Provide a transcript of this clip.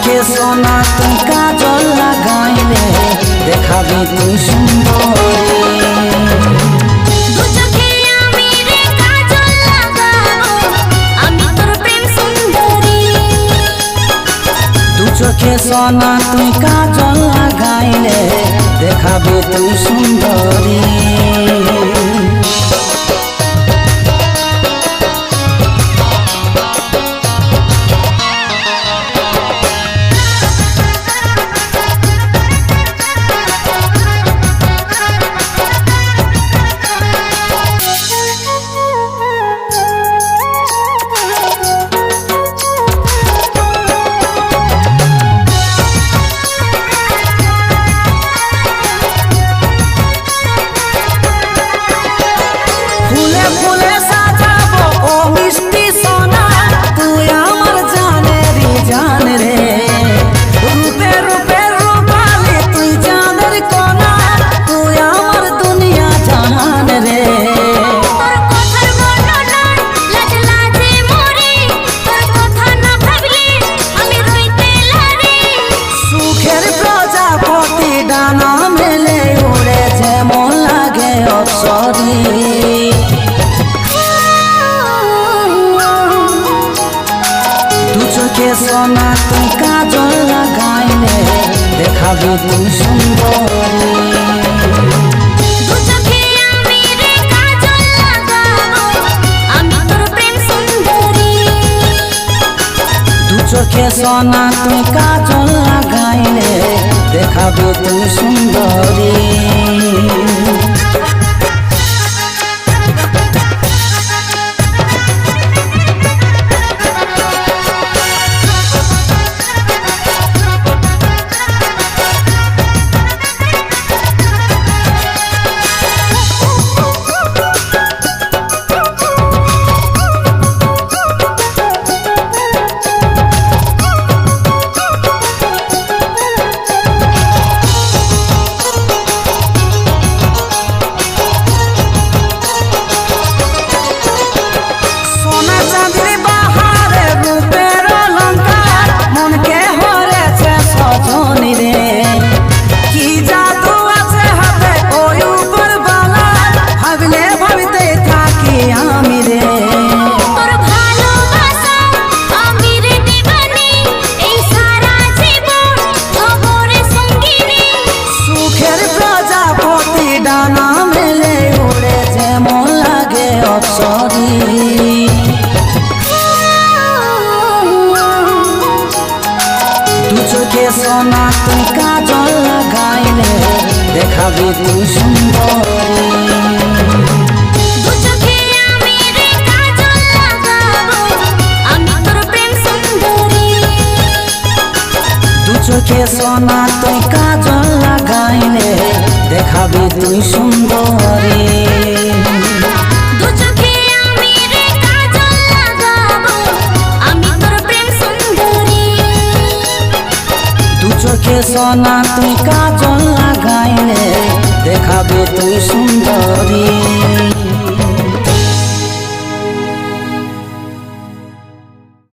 চোখে সোনা তুই কাজল লাগাইলে দেখাবি তুই সুন্দরী। দু চোখে আমি রে কাজল লাগাবো, আমি তোর প্রেম সুন্দরী। দু চোখে সোনা তুই কাজল লাগাইলে দেখাবি তুই সুন্দরী। ফুলে ফুলে সাজাবো ও মিষ্টি সোনা তুই আমার জানেরই জান রে। রূপে রূপে রূপালি তুই জানের কোনা তুই আমার দুনিয়া জাহান রে। তোর কথার বর্ণনায় লাজ লাজে মরি, তোর কথা না ভাবলে আমি রইতে লারি। সুখের প্রজাপতি ডানা মেলে উড়ে যেমন লাগে অপসরী। দু চোখে সোনা তুই কাজল লাগাইলে দেখাবি তুই সুন্দরী। দু চোখে আমি রে কাজল লাগাবো, আমি তোর প্রেম সুন্দরী। দু চোখে সোনা তুই কাজল লাগাইলে দেখাবি তুই সুন্দরী। সোনা চাঁদের বাহারে রূপের অলংকার মনকে হরেছে সজনী রে। কি জাদু আছে হাতে ওই উপর বালা ভাবলে ভাবিতে থাকি আমি রে। তোর ভালোবাসা আমি রে দিবানি, এই সারা জীবন খবরে সঙ্গিনী। সুখের প্রজাপতি ডানা মেলে উড়ে যেমন লাগে অপসরী। দু চোখে সোনা তুই কাজল লাগাইলে দেখাবি তুই সুন্দরী। দু চোখে আমি রে কাজল লাগাবো, আমি তোর প্রেম সুন্দরী। দু চোখে সোনা তুই কাজল লাগাইলে দেখাবি তুই সুন্দরী। দু চোখে আমি রে কাজল লাগাবো, আমি তোর প্রেম সুন্দরী। দু চোখে সোনা তুই কাজল লাগাইলে দেখাবি তুই সুন্দরী।